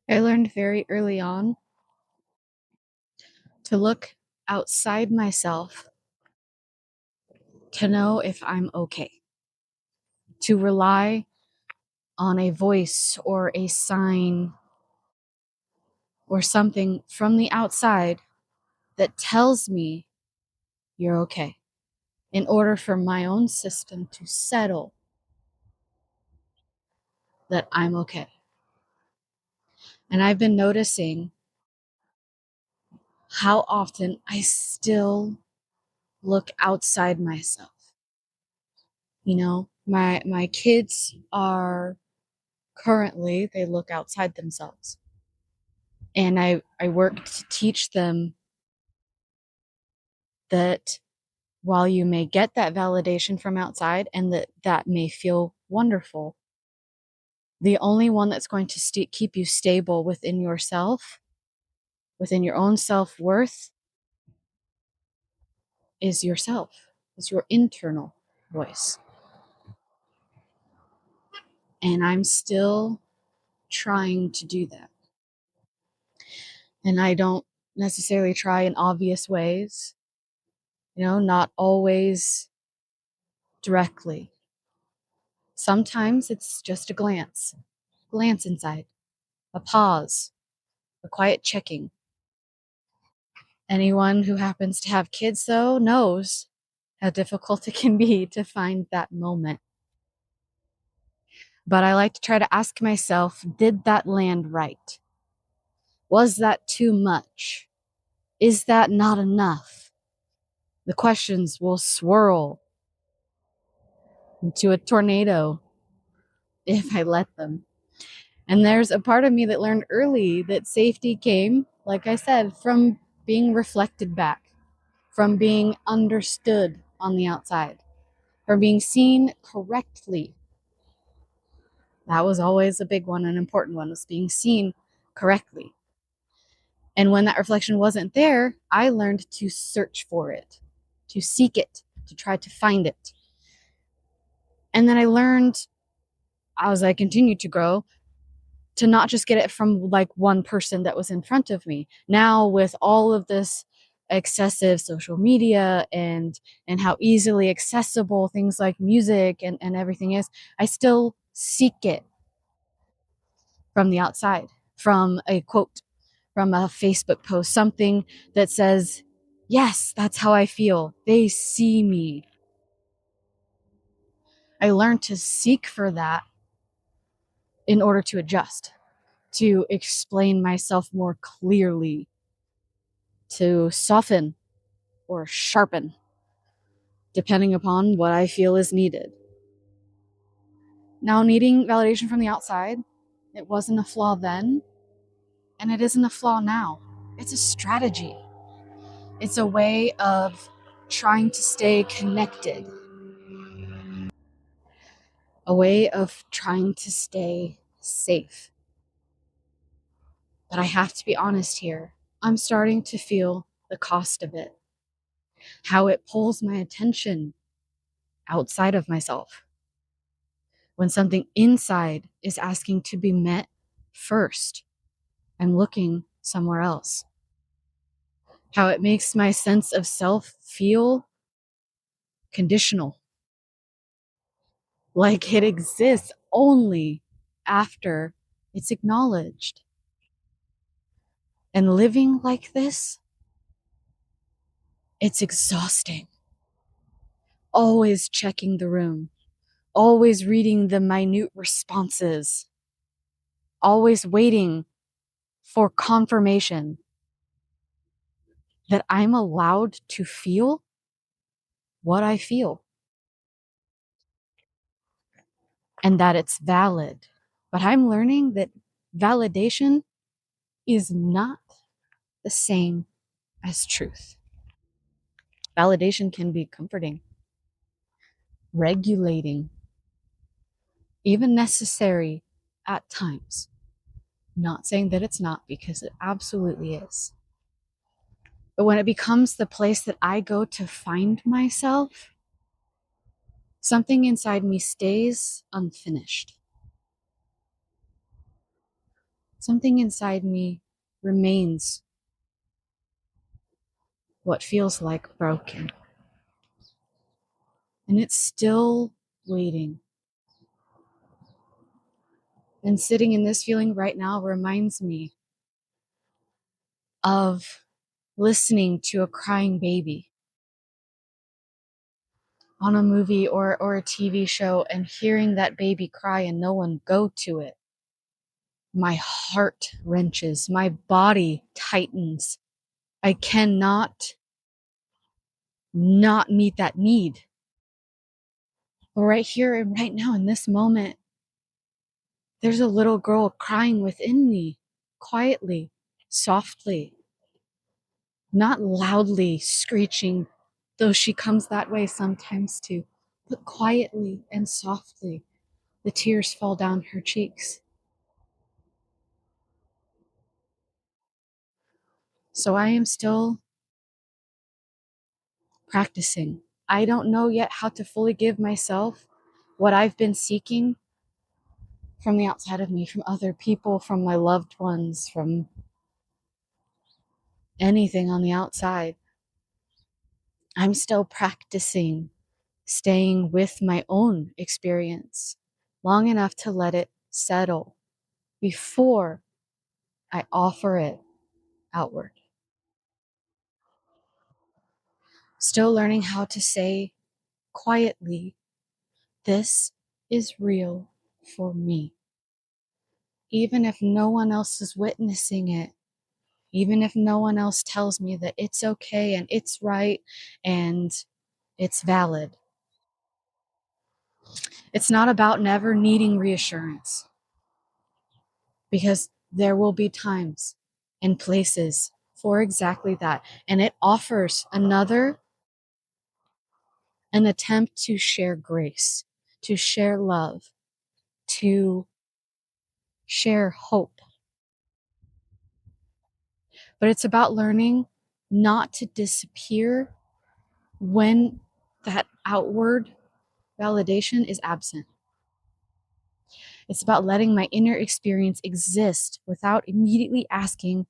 I learned very early on to look outside myself to know if I'm okay, to rely on a voice or a sign or something from the outside that tells me you're okay, in order for my own system to settle that I'm okay. And I've been noticing how often I still look outside myself. My kids are currently, they look outside themselves. And I work to teach them that while you may get that validation from outside and that may feel wonderful, the only one that's going to keep you stable within yourself, within your own self-worth, is yourself, is your internal voice. And I'm still trying to do that. And I don't necessarily try in obvious ways, not always directly. Sometimes it's just a glance inside, a pause, a quiet checking. Anyone who happens to have kids, though, knows how difficult it can be to find that moment. But I like to try to ask myself, did that land right? Was that too much? Is that not enough? The questions will swirl into a tornado if I let them. And there's a part of me that learned early that safety came, like I said, from being reflected back, from being understood on the outside, from being seen correctly. That was always a big one, an important one, was being seen correctly. And when that reflection wasn't there, I learned to search for it, to seek it, to try to find it. And then I learned, as I continued to grow, to not just get it from like one person that was in front of me. Now with all of this excessive social media and how easily accessible things like music and everything is, I still seek it from the outside, from a quote, from a Facebook post, something that says, yes, that's how I feel. They see me. I learned to seek for that in order to adjust, to explain myself more clearly, to soften or sharpen, depending upon what I feel is needed. Now, needing validation from the outside, it wasn't a flaw then, and it isn't a flaw now. It's a strategy. It's a way of trying to stay connected, a way of trying to stay safe. But I have to be honest here. I'm starting to feel the cost of it, how it pulls my attention outside of myself when something inside is asking to be met first. I'm looking somewhere else. How it makes my sense of self feel conditional, like it exists only after it's acknowledged. And living like this, it's exhausting. Always checking the room, always reading the minute responses, always waiting for confirmation that I'm allowed to feel what I feel and that it's valid. But I'm learning that validation is not the same as truth. Validation can be comforting, regulating, even necessary at times. Not saying that it's not, because it absolutely is. But when it becomes the place that I go to find myself, something inside me stays unfinished. Something inside me remains what feels like broken. And it's still waiting. And sitting in this feeling right now reminds me of listening to a crying baby on a movie or a TV show and hearing that baby cry and no one go to it. My heart wrenches, my body tightens. I cannot not meet that need. But right here and right now in this moment, there's a little girl crying within me, quietly, softly, not loudly screeching, though she comes that way sometimes too, but quietly and softly. The tears fall down her cheeks. So I am still practicing. I don't know yet how to fully give myself what I've been seeking from the outside of me, from other people, from my loved ones, from anything on the outside. I'm still practicing staying with my own experience long enough to let it settle before I offer it outward. Still learning how to say quietly, this is real for me. Even if no one else is witnessing it, even if no one else tells me that it's okay and it's right and it's valid. It's not about never needing reassurance, because there will be times and places for exactly that. And it offers an attempt to share grace, to share love, to share hope. But it's about learning not to disappear when that outward validation is absent. It's about letting my inner experience exist without immediately asking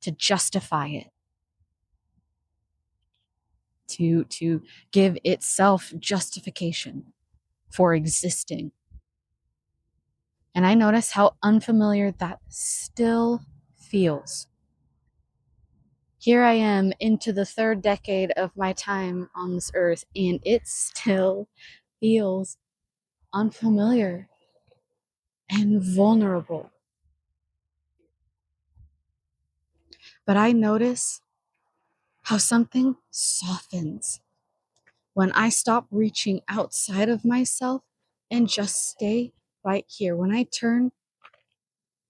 to justify it, to give itself justification for existing. And I notice how unfamiliar that still feels. Here I am into the third decade of my time on this earth, and it still feels unfamiliar and vulnerable. But I notice how something softens when I stop reaching outside of myself and just stay right here. When I turn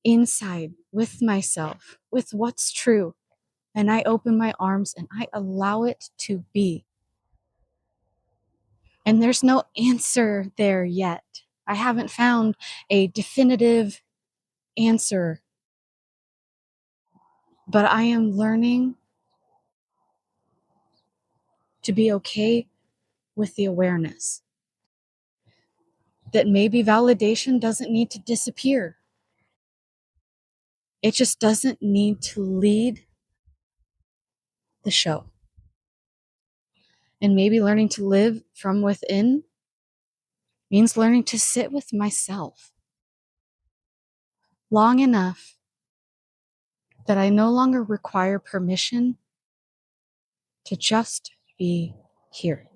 inside with myself, with what's true, and I open my arms and I allow it to be. And there's no answer there yet. I haven't found a definitive answer, but I am learning to be okay with the awareness that maybe validation doesn't need to disappear. It just doesn't need to lead the show. And maybe learning to live from within means learning to sit with myself long enough that I no longer require permission to just be here.